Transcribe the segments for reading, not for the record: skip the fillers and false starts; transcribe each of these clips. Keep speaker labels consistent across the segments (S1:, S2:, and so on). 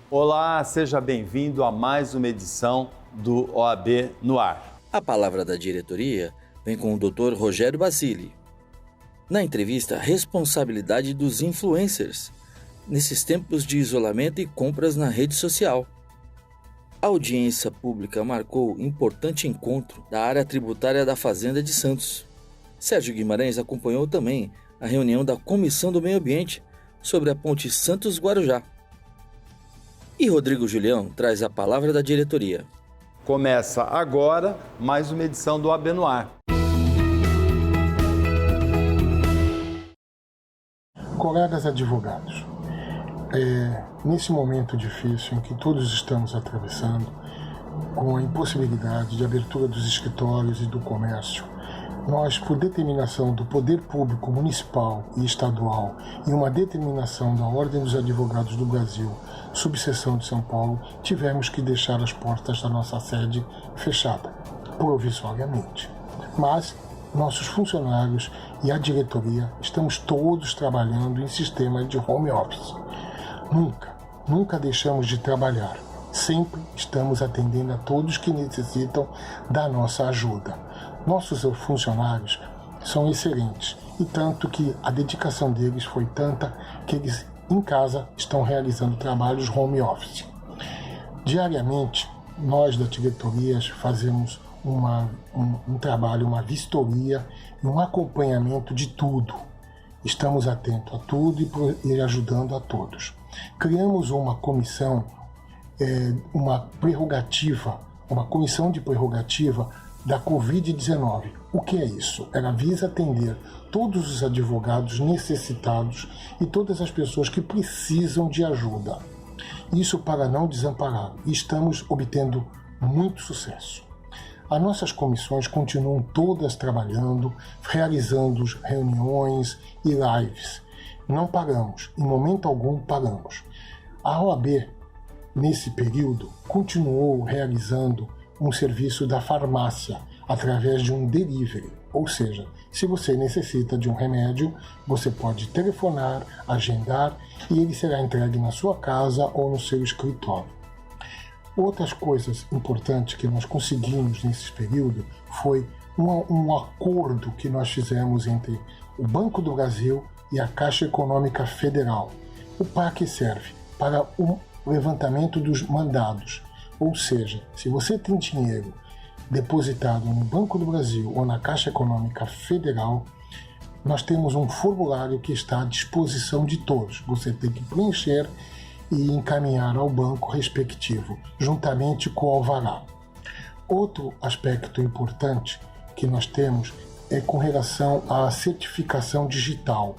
S1: Olá, seja bem-vindo a mais uma edição do OAB no Ar.
S2: A palavra da diretoria vem com o Dr. Rogério Basile. Na entrevista, responsabilidade dos influencers nesses tempos de isolamento e compras na rede social. A audiência pública marcou importante encontro da área tributária da Fazenda de Santos. Sérgio Guimarães acompanhou também a reunião da Comissão do Meio Ambiente sobre a Ponte Santos-Guarujá. E Rodrigo Julião traz a palavra da diretoria.
S1: Começa agora mais uma edição do OAB no Ar.
S3: Colegas advogados, nesse momento difícil em que todos estamos atravessando, com a impossibilidade de abertura dos escritórios e do comércio, nós, por determinação do Poder Público Municipal e Estadual e uma determinação da Ordem dos Advogados do Brasil, subseção de São Paulo, tivemos que deixar as portas da nossa sede fechada, provisoriamente. Mas nossos funcionários e a diretoria estamos todos trabalhando em sistema de home office. Nunca deixamos de trabalhar. Sempre estamos atendendo a todos que necessitam da nossa ajuda. Nossos funcionários são excelentes, e tanto que a dedicação deles foi tanta que eles em casa estão realizando trabalhos home office. Diariamente, nós da diretoria fazemos um trabalho, uma vistoria e um acompanhamento de tudo. Estamos atentos a tudo e ajudando a todos. Criamos uma comissão, uma comissão de prerrogativa da Covid-19. O que é isso? Ela visa atender todos os advogados necessitados e todas as pessoas que precisam de ajuda. Isso para não desamparar. E estamos obtendo muito sucesso. As nossas comissões continuam todas trabalhando, realizando reuniões e lives. Não paramos, em momento algum paramos. A OAB, nesse período, continuou realizando um serviço da farmácia através de um delivery, ou seja, se você necessita de um remédio, você pode telefonar, agendar e ele será entregue na sua casa ou no seu escritório. Outras coisas importantes que nós conseguimos nesse período foi um acordo que nós fizemos entre o Banco do Brasil e a Caixa Econômica Federal. O PAC serve para o levantamento dos mandados. Ou seja, se você tem dinheiro depositado no Banco do Brasil ou na Caixa Econômica Federal, nós temos um formulário que está à disposição de todos. Você tem que preencher e encaminhar ao banco respectivo, juntamente com o alvará. Outro aspecto importante que nós temos é com relação à certificação digital.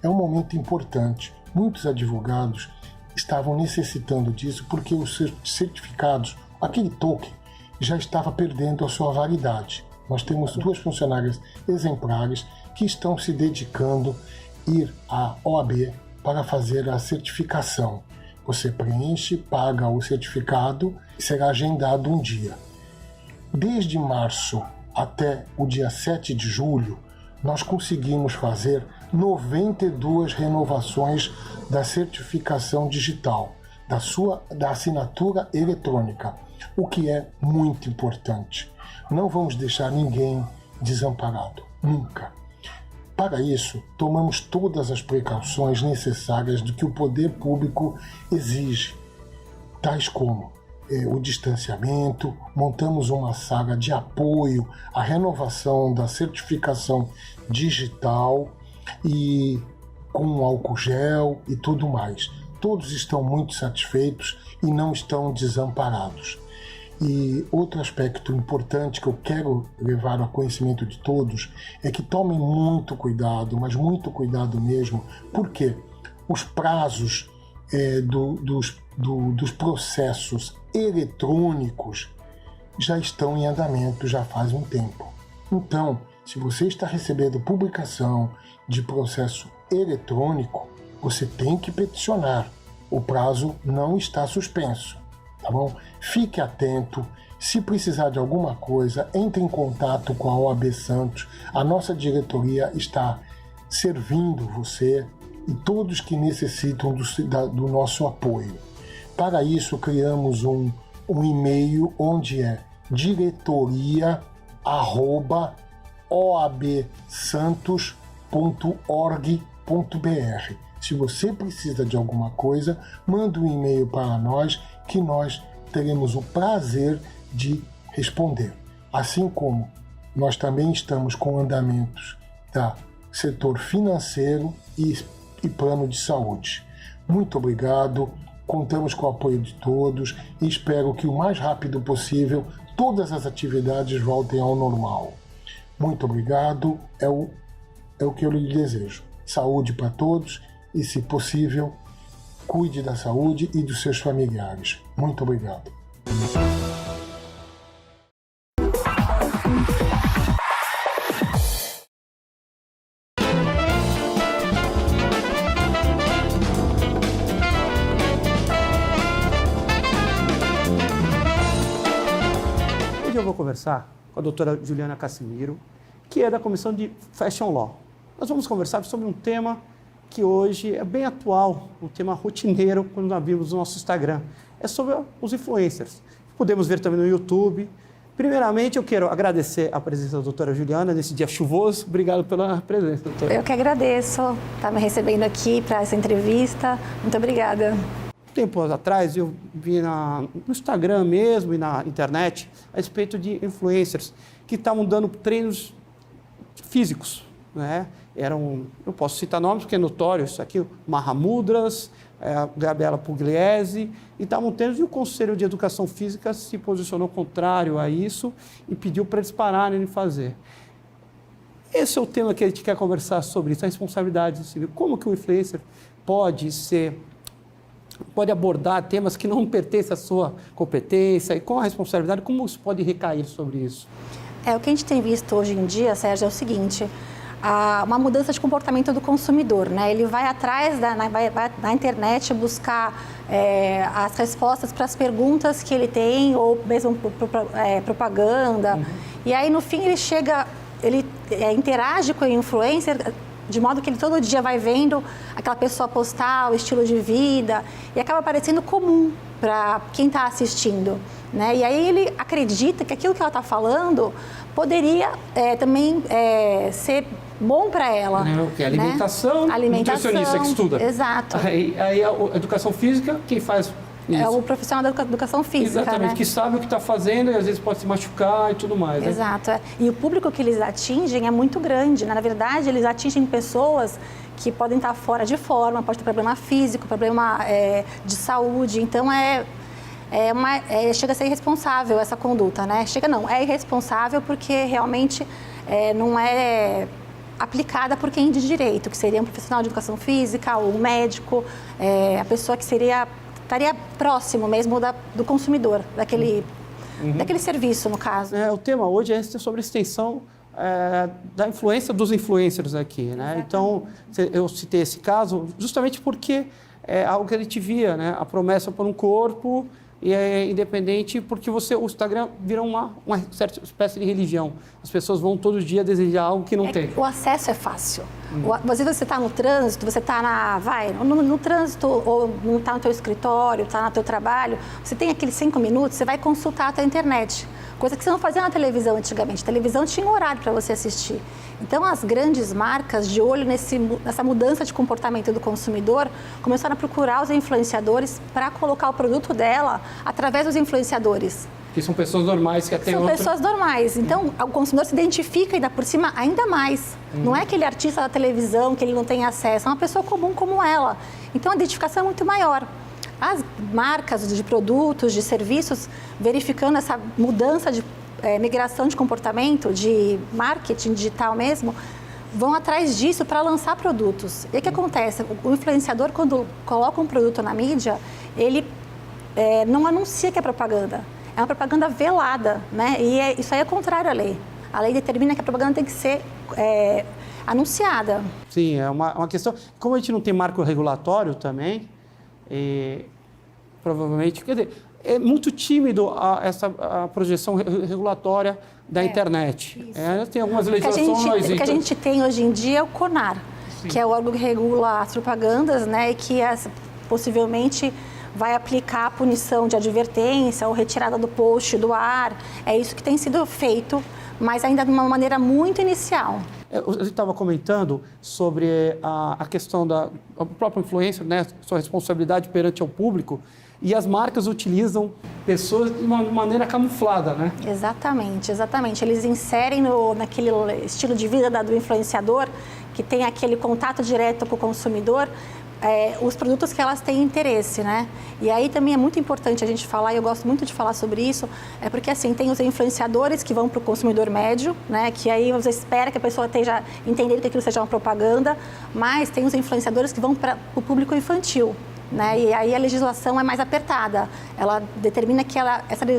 S3: É um momento importante. Muitos advogados estavam necessitando disso porque os certificados, aquele token, já estava perdendo a sua validade. Nós temos 2 funcionárias exemplares que estão se dedicando a ir à OAB para fazer a certificação. Você preenche, paga o certificado e será agendado um dia. Desde março até o dia 7 de julho, nós conseguimos fazer 92 renovações da certificação digital, da assinatura eletrônica, o que é muito importante. Não vamos deixar ninguém desamparado, nunca. Para isso, tomamos todas as precauções necessárias do que o poder público exige, tais como o distanciamento, montamos uma sala de apoio à renovação da certificação digital e com álcool gel e tudo mais. Todos estão muito satisfeitos e não estão desamparados. E outro aspecto importante que eu quero levar ao conhecimento de todos é que tomem muito cuidado, mas muito cuidado mesmo, porque os prazos dos processos eletrônicos já estão em andamento já faz um tempo. Então, se você está recebendo publicação de processo eletrônico, você tem que peticionar. O prazo não está suspenso, tá bom? Fique atento. Se precisar de alguma coisa, entre em contato com a OAB Santos. A nossa diretoria está servindo você e todos que necessitam do nosso apoio. Para isso, criamos um e-mail onde é diretoria@oabsantos.org.br. Se você precisa de alguma coisa, manda um e-mail para nós que nós teremos o prazer de responder. Assim como nós também estamos com andamentos do setor financeiro e plano de saúde. Muito obrigado, contamos com o apoio de todos e espero que o mais rápido possível todas as atividades voltem ao normal. Muito obrigado, é o que eu lhe desejo. Saúde para todos e, se possível, cuide da saúde e dos seus familiares. Muito obrigado.
S4: Hoje eu vou conversar com a doutora Juliana Cassimiro, que é da Comissão de Fashion Law. Nós vamos conversar sobre um tema que hoje é bem atual, um tema rotineiro quando nós vimos no nosso Instagram. É sobre os influencers. Podemos ver também no YouTube. Primeiramente, eu quero agradecer a presença da doutora Juliana nesse dia chuvoso. Obrigado pela presença, doutora.
S5: Eu que agradeço estar me recebendo aqui para essa entrevista. Muito obrigada.
S4: Tempos atrás, eu vi no Instagram mesmo e na internet a respeito de influencers que estavam dando treinos físicos, né? Eu posso citar nomes porque é notório isso aqui, o Mahamudras, a Gabriela Pugliese, e estavam tendo, e o Conselho de Educação Física se posicionou contrário a isso e pediu para eles pararem de fazer. Esse é o tema que a gente quer conversar sobre isso, a responsabilidade civil. Como que o influencer pode abordar temas que não pertencem à sua competência e com a responsabilidade, como isso pode recair sobre isso?
S5: O que a gente tem visto hoje em dia, Sérgio, é o seguinte, uma mudança de comportamento do consumidor, né? Ele vai atrás na internet buscar as respostas para as perguntas que ele tem, ou mesmo propaganda. E aí, no fim, ele interage com o influencer de modo que ele todo dia vai vendo aquela pessoa postar o estilo de vida e acaba parecendo comum para quem está assistindo, né? E aí ele acredita que aquilo que ela está falando poderia também ser bom para ela.
S4: Que é alimentação,
S5: né?
S4: Nutricionista que estuda.
S5: Exato.
S4: Aí a educação física, quem faz isso?
S5: É o profissional da educação física.
S4: Exatamente,
S5: né?
S4: Que sabe o que está fazendo e às vezes pode se machucar e tudo mais.
S5: Exato. Né? E o público que eles atingem é muito grande, né? Na verdade, eles atingem pessoas que podem estar fora de forma, pode ter problema físico, problema de saúde. Então, chega a ser irresponsável essa conduta, né? É irresponsável porque realmente não é aplicada por quem de direito, que seria um profissional de educação física ou um médico, a pessoa que estaria próximo mesmo do consumidor, daquele serviço, no caso.
S4: O tema hoje é sobre a extensão da influência dos influencers aqui, né? Então, eu citei esse caso justamente porque é algo que a gente via, né? A promessa por um corpo e é independente porque o Instagram vira uma certa espécie de religião. As pessoas vão todo dia desejar algo que não tem.
S5: O acesso é fácil. Às vezes você está no trânsito, você está no trânsito ou não está no teu escritório, está no teu trabalho, você tem aqueles 5 minutos, você vai consultar a tua internet. Coisa que você não fazia na televisão antigamente. A televisão tinha horário para você assistir. Então, as grandes marcas, de olho nessa mudança de comportamento do consumidor, começaram a procurar os influenciadores para colocar o produto dela através dos influenciadores.
S4: Que são pessoas normais que até
S5: São pessoas normais. Então, o consumidor se identifica ainda por cima ainda mais. Não é aquele artista da televisão que ele não tem acesso, é uma pessoa comum como ela. Então, a identificação é muito maior. As marcas de produtos, de serviços, verificando essa mudança de migração de comportamento, de marketing digital mesmo, vão atrás disso para lançar produtos. E o que acontece? O influenciador, quando coloca um produto na mídia, ele não anuncia que é propaganda. É uma propaganda velada, né? E isso aí é contrário à lei. A lei determina que a propaganda tem que ser anunciada.
S4: Sim, é uma questão... Como a gente não tem marco regulatório também, provavelmente... Quer dizer, é muito tímido a projeção regulatória da internet. Tem algumas legislações...
S5: O que a gente tem hoje em dia é o CONAR, Sim. que é o órgão que regula as propagandas, né? E que possivelmente vai aplicar a punição de advertência ou retirada do post do ar. É isso que tem sido feito, mas ainda de uma maneira muito inicial.
S4: A gente estava comentando sobre a questão da própria influencer, né, sua responsabilidade perante ao público, e as marcas utilizam pessoas de uma maneira camuflada, né?
S5: Exatamente, exatamente. Eles inserem naquele estilo de vida do influenciador, que tem aquele contato direto com o consumidor, os produtos que elas têm interesse, né? E aí também é muito importante a gente falar, e eu gosto muito de falar sobre isso, porque assim, tem os influenciadores que vão para o consumidor médio, né? Que aí você espera que a pessoa esteja entendendo que aquilo seja uma propaganda, mas tem os influenciadores que vão para o público infantil, né? E aí a legislação é mais apertada, ela determina que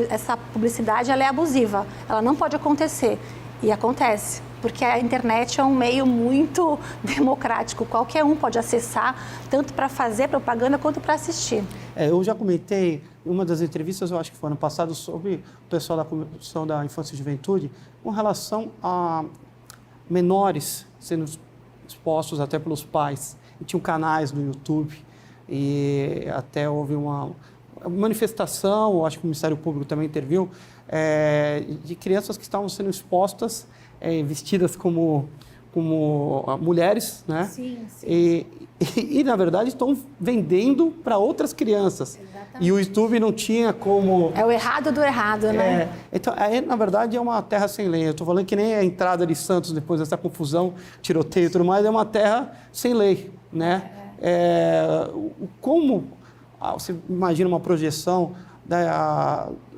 S5: essa publicidade ela é abusiva, ela não pode acontecer, e acontece. Porque a internet é um meio muito democrático, qualquer um pode acessar, tanto para fazer propaganda quanto para assistir.
S4: Eu já comentei em uma das entrevistas, eu acho que foi ano passado, sobre o pessoal da Comissão da Infância e Juventude, com relação a menores sendo expostos até pelos pais. E tinham canais no YouTube, e até houve uma manifestação, acho que o Ministério Público também interviu, de crianças que estavam sendo expostas, vestidas como mulheres, né?
S5: Sim, sim.
S4: E, na verdade, estão vendendo para outras crianças.
S5: Exatamente.
S4: E o YouTube não tinha como...
S5: É o errado do errado, né?
S4: Então, na verdade, é uma terra sem lei. Eu estou falando que nem a entrada de Santos, depois dessa confusão, tiroteio e tudo mais, é uma terra sem lei, né? Como você imagina uma projeção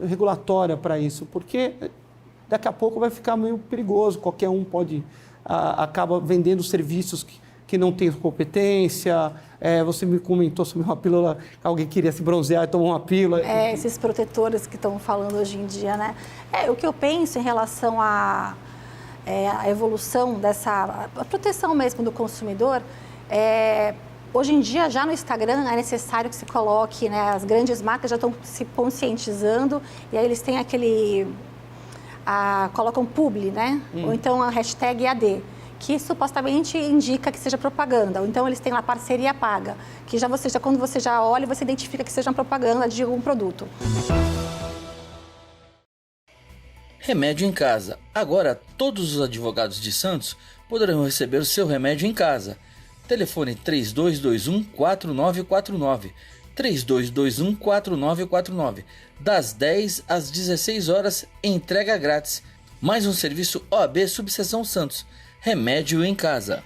S4: regulatória para isso? Porque daqui a pouco vai ficar meio perigoso, qualquer um acaba vendendo serviços que não tem competência. Você me comentou sobre uma pílula, alguém queria se bronzear e tomou uma pílula.
S5: Esses protetores que estão falando hoje em dia, né? O que eu penso em relação à evolução a proteção mesmo do consumidor, hoje em dia, já no Instagram, é necessário que se coloque, né? As grandes marcas já estão se conscientizando, e aí eles têm colocam publi, né? Ou então a hashtag AD, que supostamente indica que seja propaganda. Ou então eles têm lá parceria paga, que quando você já olha, você identifica que seja uma propaganda de algum produto.
S2: Remédio em casa. Agora, todos os advogados de Santos poderão receber o seu remédio em casa. Telefone 3221-4949. 3221-4949. Das 10 às 16 horas, entrega grátis. Mais um serviço OAB Subseção Santos. Remédio em casa.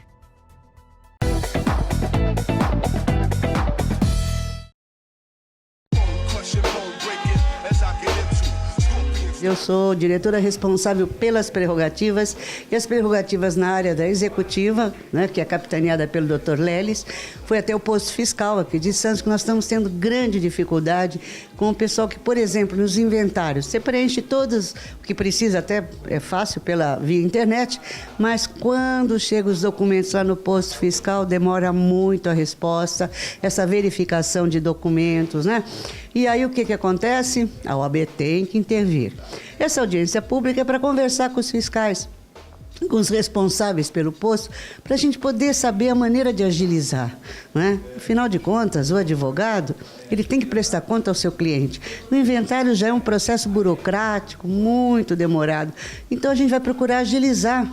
S6: Eu sou diretora responsável pelas prerrogativas, e as prerrogativas na área da executiva, né, que é capitaneada pelo Dr. Leles. Foi até o posto fiscal aqui de Santos, que nós estamos tendo grande dificuldade com o pessoal que, por exemplo, nos inventários, você preenche todos o que precisa, até é fácil via internet, mas quando chegam os documentos lá no posto fiscal, demora muito a resposta, essa verificação de documentos, né? E aí o que acontece? A OAB tem que intervir. Essa audiência pública é para conversar com os fiscais, com os responsáveis pelo posto, para a gente poder saber a maneira de agilizar, né? Afinal de contas, o advogado, ele tem que prestar conta ao seu cliente. O inventário já é um processo burocrático, muito demorado. Então, a gente vai procurar agilizar.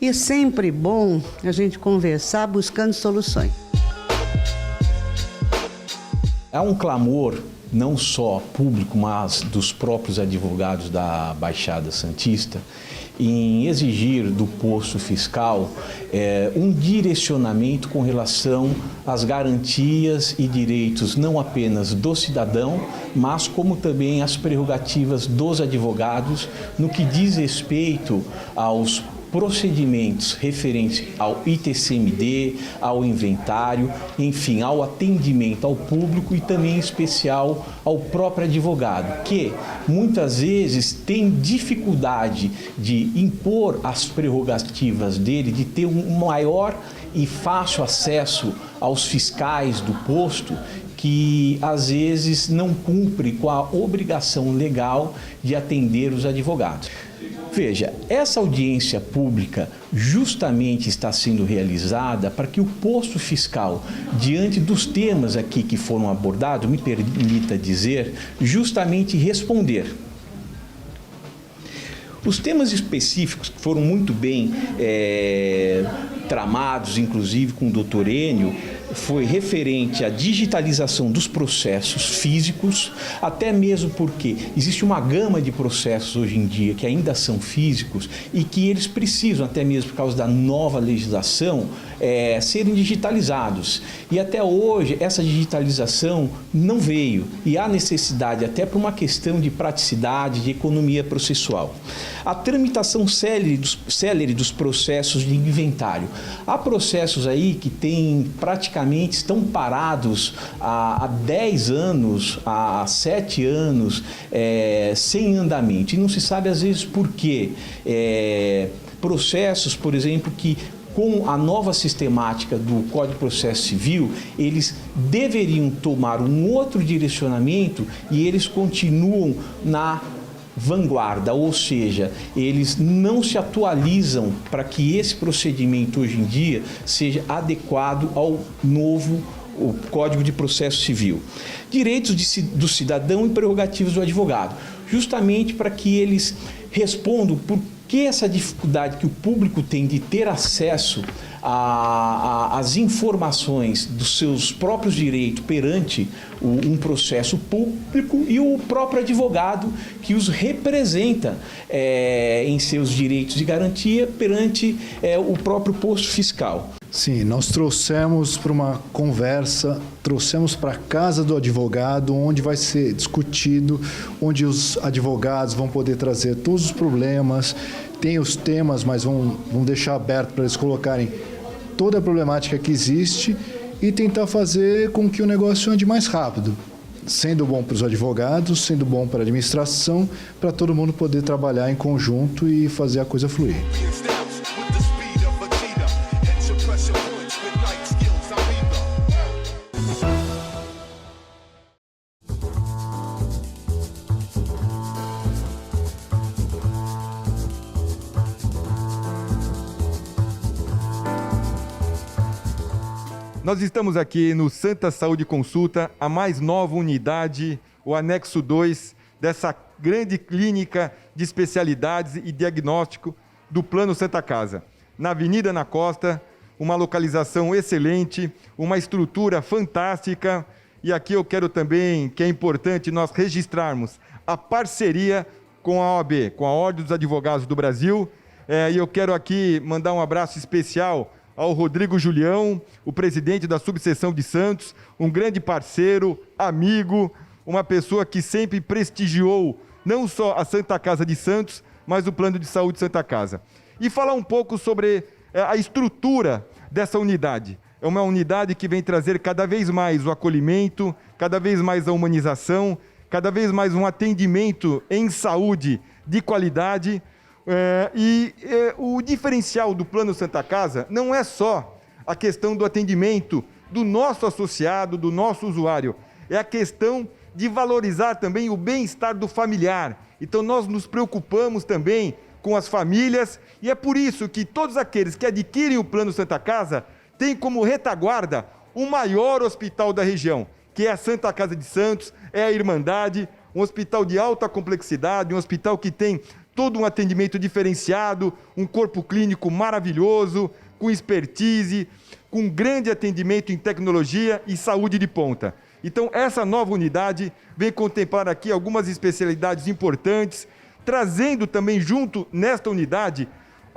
S6: E é sempre bom a gente conversar buscando soluções.
S7: Há um clamor, não só público, mas dos próprios advogados da Baixada Santista, em exigir do posto fiscal um direcionamento com relação às garantias e direitos não apenas do cidadão, mas como também as prerrogativas dos advogados no que diz respeito aos procedimentos referentes ao ITCMD, ao inventário, enfim, ao atendimento ao público e também em especial ao próprio advogado, que muitas vezes tem dificuldade de impor as prerrogativas dele, de ter um maior e fácil acesso aos fiscais do posto, que às vezes não cumpre com a obrigação legal de atender os advogados. Veja, essa audiência pública justamente está sendo realizada para que o posto fiscal, diante dos temas aqui que foram abordados, me permita dizer, justamente responder. Os temas específicos que foram muito bem tramados, inclusive com o doutor Enio, foi referente à digitalização dos processos físicos, até mesmo porque existe uma gama de processos hoje em dia que ainda são físicos e que eles precisam, até mesmo por causa da nova legislação, serem digitalizados. E até hoje essa digitalização não veio e há necessidade até por uma questão de praticidade, de economia processual. A tramitação célere dos processos de inventário. Há processos aí que têm praticamente, estão parados há 10 anos, há 7 anos, sem andamento. E não se sabe às vezes por quê. Processos, por exemplo, que com a nova sistemática do Código de Processo Civil, eles deveriam tomar um outro direcionamento e eles continuam na vanguarda, ou seja, eles não se atualizam para que esse procedimento hoje em dia seja adequado ao novo Código de Processo Civil. Direitos do cidadão e prerrogativas do advogado, justamente para que eles respondam por que essa dificuldade que o público tem de ter acesso às informações dos seus próprios direitos perante um processo público e o próprio advogado que os representa em seus direitos de garantia perante o próprio posto fiscal.
S8: Sim, nós trouxemos para uma conversa, trouxemos para a casa do advogado, onde vai ser discutido, onde os advogados vão poder trazer todos os problemas, tem os temas, mas vão deixar aberto para eles colocarem toda a problemática que existe e tentar fazer com que o negócio ande mais rápido, sendo bom para os advogados, sendo bom para a administração, para todo mundo poder trabalhar em conjunto e fazer a coisa fluir.
S9: Nós estamos aqui no Santa Saúde Consulta, a mais nova unidade, o anexo 2 dessa grande clínica de especialidades e diagnóstico do Plano Santa Casa. Na Avenida Ana Costa, uma localização excelente, uma estrutura fantástica. E aqui eu quero também, que é importante nós registrarmos a parceria com a OAB, com a Ordem dos Advogados do Brasil. E eu quero aqui mandar um abraço especial ao Rodrigo Julião, o presidente da subseção de Santos, um grande parceiro, amigo, uma pessoa que sempre prestigiou não só a Santa Casa de Santos, mas o Plano de Saúde Santa Casa. E falar um pouco sobre a estrutura dessa unidade. É uma unidade que vem trazer cada vez mais o acolhimento, cada vez mais a humanização, cada vez mais um atendimento em saúde de qualidade. O diferencial do Plano Santa Casa não é só a questão do atendimento do nosso associado, do nosso usuário, é a questão de valorizar também o bem-estar do familiar. Então nós nos preocupamos também com as famílias e é por isso que todos aqueles que adquirem o Plano Santa Casa têm como retaguarda o maior hospital da região, que é a Santa Casa de Santos, é a Irmandade, um hospital de alta complexidade, um hospital que tem todo um atendimento diferenciado, um corpo clínico maravilhoso, com expertise, com grande atendimento em tecnologia e saúde de ponta. Então, essa nova unidade vem contemplar aqui algumas especialidades importantes, trazendo também junto nesta unidade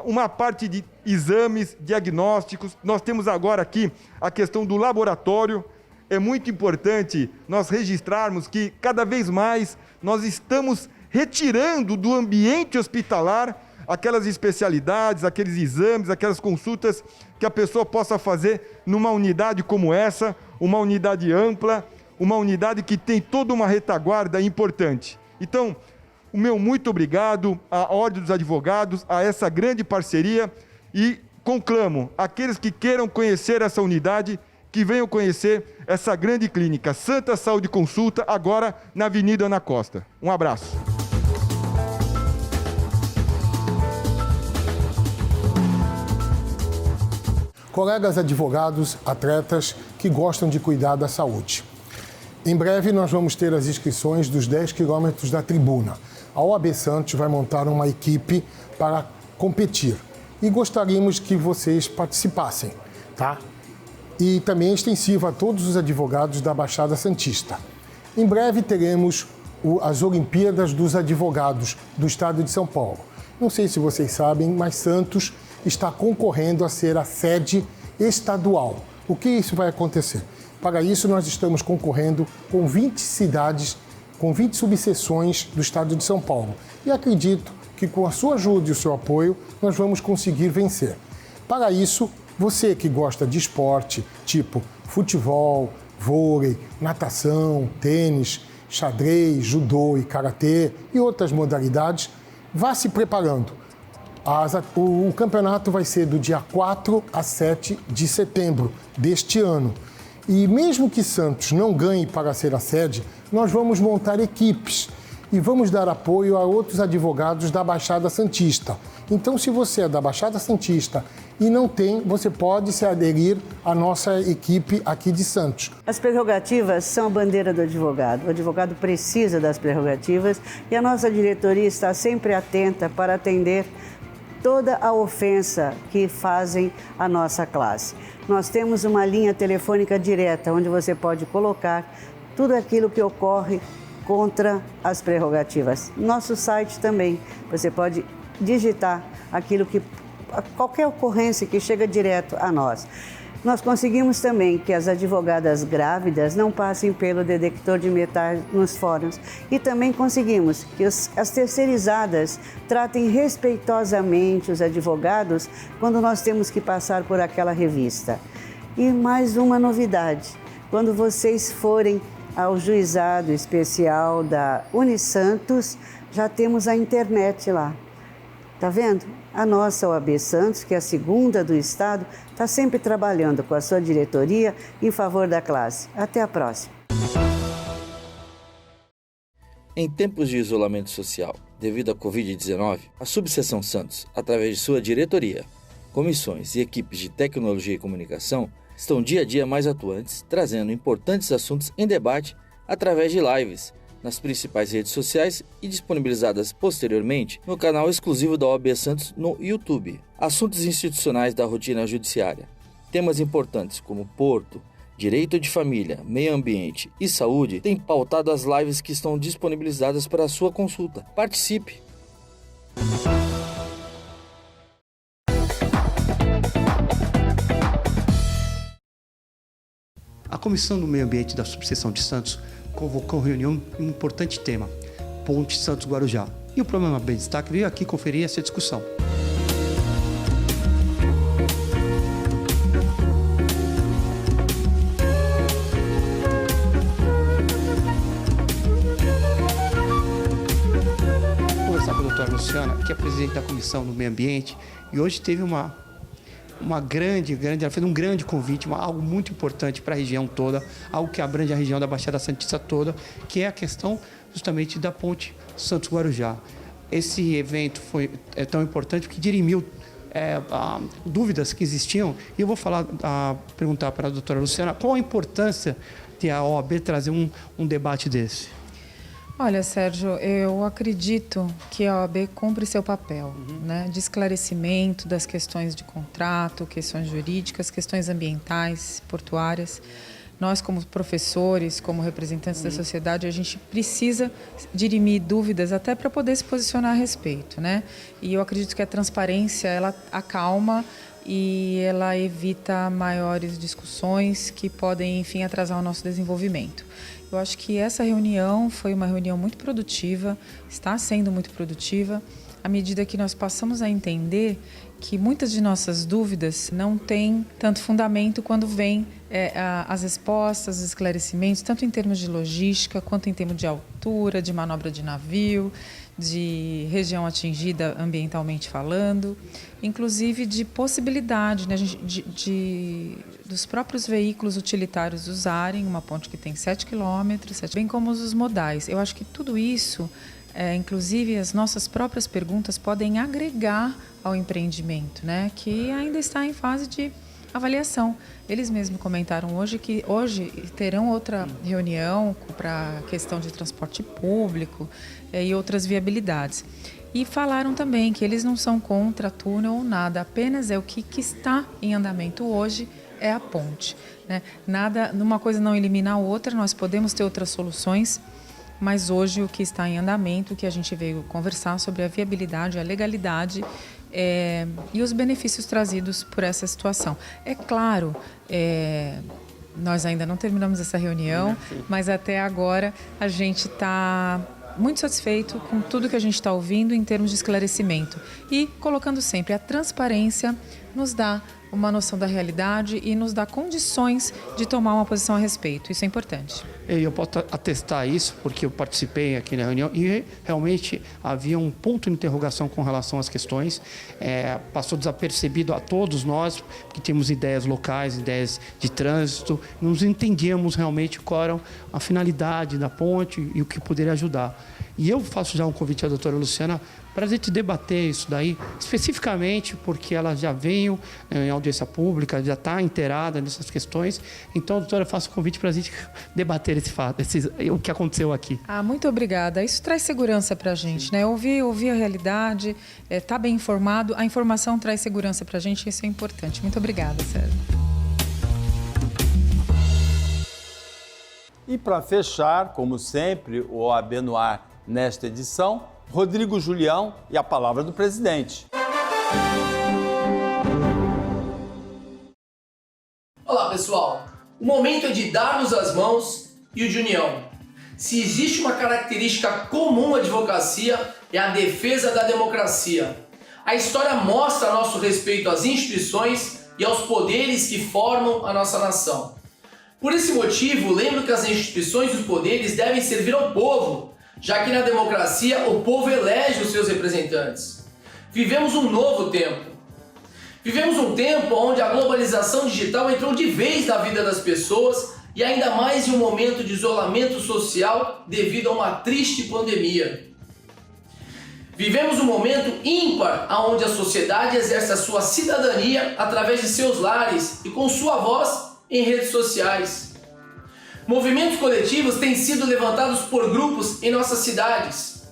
S9: uma parte de exames, diagnósticos. Nós temos agora aqui a questão do laboratório. É muito importante nós registrarmos que cada vez mais nós estamos retirando do ambiente hospitalar aquelas especialidades, aqueles exames, aquelas consultas que a pessoa possa fazer numa unidade como essa, uma unidade ampla, uma unidade que tem toda uma retaguarda importante. Então, o meu muito obrigado à Ordem dos Advogados, a essa grande parceria e conclamo aqueles que queiram conhecer essa unidade, que venham conhecer essa grande clínica, Santa Saúde Consulta, agora na Avenida Ana Costa. Um abraço.
S3: colegas advogados, atletas que gostam de cuidar da saúde. Em breve nós vamos ter as inscrições dos 10 quilômetros da tribuna. A OAB Santos vai montar uma equipe para competir e gostaríamos que vocês participassem, tá? E também é extensiva a todos os advogados da Baixada Santista. Em breve teremos as Olimpíadas dos Advogados do Estado de São Paulo. Não sei se vocês sabem, mas Santos está concorrendo a ser a sede estadual. O que isso vai acontecer? Para isso, nós estamos concorrendo com 20 cidades, com 20 subseções do Estado de São Paulo. E acredito que com a sua ajuda e o seu apoio, nós vamos conseguir vencer. Para isso, você que gosta de esporte, tipo futebol, vôlei, natação, tênis, xadrez, judô e karatê e outras modalidades, vá se preparando. O campeonato vai ser do dia 4 a 7 de setembro deste ano. E mesmo que Santos não ganhe para ser a sede, nós vamos montar equipes e vamos dar apoio a outros advogados da Baixada Santista. Então, se você é da Baixada Santista e não tem, você pode se aderir à nossa equipe aqui de Santos.
S6: As prerrogativas são a bandeira do advogado. O advogado precisa das prerrogativas e a nossa diretoria está sempre atenta para atender toda a ofensa que fazem a nossa classe. Nós temos uma linha telefônica direta onde você pode colocar tudo aquilo que ocorre contra as prerrogativas. Nosso site também, você pode digitar qualquer ocorrência que chega direto a nós. Nós conseguimos também que as advogadas grávidas não passem pelo detector de metais nos fóruns e também conseguimos que as terceirizadas tratem respeitosamente os advogados quando nós temos que passar por aquela revista. E mais uma novidade, quando vocês forem ao juizado especial da Unisantos, já temos a internet lá. Tá vendo? A nossa OAB Santos, que é a segunda do Estado, está sempre trabalhando com a sua diretoria em favor da classe. Até a próxima.
S2: Em tempos de isolamento social devido à Covid-19, a Subseção Santos, através de sua diretoria, comissões e equipes de tecnologia e comunicação, estão dia a dia mais atuantes, trazendo importantes assuntos em debate através de lives nas principais redes sociais e disponibilizadas posteriormente no canal exclusivo da OAB Santos no YouTube. Assuntos institucionais da rotina judiciária, temas importantes como porto, direito de família, meio ambiente e saúde têm pautado as lives que estão disponibilizadas para a sua consulta. Participe!
S4: A Comissão do Meio Ambiente da Subseção de Santos convocou reunião em um importante tema, Ponte Santos-Guarujá. E o programa Bem Destaque veio aqui conferir essa discussão. Vou conversar com a doutora Luciana, que é presidente da Comissão do Meio Ambiente, e hoje teve ela fez um grande convite, algo muito importante para a região toda, algo que abrange a região da Baixada Santista toda, que é a questão justamente da ponte Santos-Guarujá. Esse evento é tão importante porque dirimiu dúvidas que existiam, e eu vou perguntar para a doutora Luciana qual a importância de a OAB trazer um debate desse.
S10: Olha, Sérgio, eu acredito que a OAB cumpre seu papel, né, de esclarecimento das questões de contrato, questões jurídicas, questões ambientais, portuárias. Nós, como professores, como representantes da sociedade, a gente precisa dirimir dúvidas até para poder se posicionar a respeito, né? E eu acredito que a transparência, ela acalma e ela evita maiores discussões que podem, enfim, atrasar o nosso desenvolvimento. Eu acho que essa reunião foi uma reunião muito produtiva, está sendo muito produtiva, à medida que nós passamos a entender que muitas de nossas dúvidas não têm tanto fundamento quando vêm as respostas, os esclarecimentos, tanto em termos de logística, quanto em termos de altura, de manobra de navio, de região atingida ambientalmente falando, inclusive de possibilidade, né, dos próprios veículos utilitários usarem uma ponte que tem 7 quilômetros, bem como os modais. Eu acho que tudo isso, inclusive as nossas próprias perguntas, podem agregar ao empreendimento, né, que ainda está em fase de avaliação. Eles mesmos comentaram hoje que hoje terão outra reunião para a questão de transporte público e outras viabilidades. E falaram também que eles não são contra túnel ou nada, apenas o que está em andamento hoje é a ponte, né? Nada, uma coisa não elimina a outra, nós podemos ter outras soluções, mas hoje o que está em andamento, que a gente veio conversar sobre a viabilidade, a legalidade e os benefícios trazidos por essa situação. É claro, nós ainda não terminamos essa reunião, mas até agora a gente está muito satisfeito com tudo que a gente está ouvindo em termos de esclarecimento. E colocando sempre a transparência nos dá uma noção da realidade e nos dá condições de tomar uma posição a respeito. Isso é importante.
S4: Eu posso atestar isso porque eu participei aqui na reunião e realmente havia um ponto de interrogação com relação às questões. Passou desapercebido a todos nós, que temos ideias locais, ideias de trânsito. Nos entendíamos realmente qual era a finalidade da ponte e o que poderia ajudar. E eu faço já um convite à doutora Luciana para a gente debater isso daí, especificamente porque ela já veio em audiência pública, já está inteirada nessas questões. Então, doutora, eu faço o convite para a gente debater esse fato, o que aconteceu aqui.
S10: Muito obrigada. Isso traz segurança para a gente, né? Ouvir a realidade, estar bem informado, a informação traz segurança para a gente, isso é importante. Muito obrigada, Sérgio.
S1: E para fechar, como sempre, o OAB no ar nesta edição, Rodrigo Julião e a palavra do presidente.
S11: Olá, pessoal. O momento é de darmos as mãos e o de união. Se existe uma característica comum à advocacia, é a defesa da democracia. A história mostra nosso respeito às instituições e aos poderes que formam a nossa nação. Por esse motivo, lembro que as instituições e os poderes devem servir ao povo, já que na democracia o povo elege os seus representantes. Vivemos um novo tempo. Vivemos um tempo onde a globalização digital entrou de vez na vida das pessoas e ainda mais em um momento de isolamento social devido a uma triste pandemia. Vivemos um momento ímpar onde a sociedade exerce a sua cidadania através de seus lares e com sua voz em redes sociais. Movimentos coletivos têm sido levantados por grupos em nossas cidades.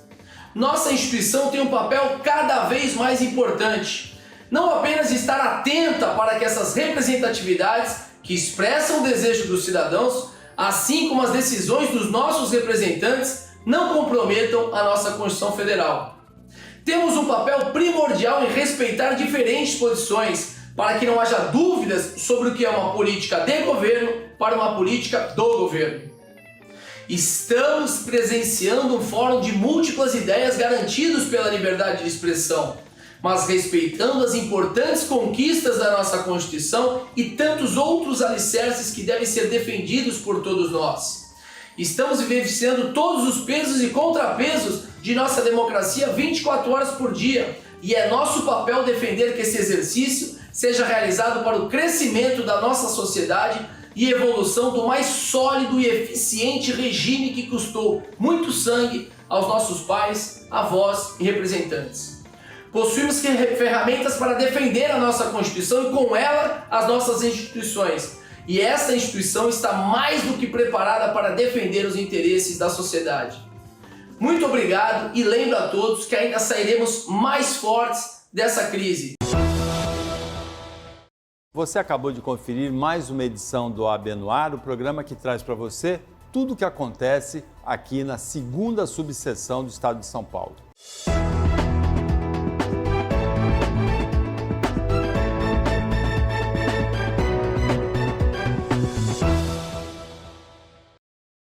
S11: Nossa instituição tem um papel cada vez mais importante. Não apenas estar atenta para que essas representatividades que expressam o desejo dos cidadãos, assim como as decisões dos nossos representantes, não comprometam a nossa Constituição Federal. Temos um papel primordial em respeitar diferentes posições, para que não haja dúvidas sobre o que é uma política de governo para uma política do governo. Estamos presenciando um fórum de múltiplas ideias garantidos pela liberdade de expressão, mas respeitando as importantes conquistas da nossa Constituição e tantos outros alicerces que devem ser defendidos por todos nós. Estamos vivenciando todos os pesos e contrapesos de nossa democracia 24 horas por dia, e é nosso papel defender que esse exercício seja realizado para o crescimento da nossa sociedade e evolução do mais sólido e eficiente regime que custou muito sangue aos nossos pais, avós e representantes. Possuímos ferramentas para defender a nossa Constituição e com ela as nossas instituições. E essa instituição está mais do que preparada para defender os interesses da sociedade. Muito obrigado e lembro a todos que ainda sairemos mais fortes dessa crise.
S1: Você acabou de conferir mais uma edição do OAB no Ar, o programa que traz para você tudo o que acontece aqui na 2ª subseção do Estado de São Paulo.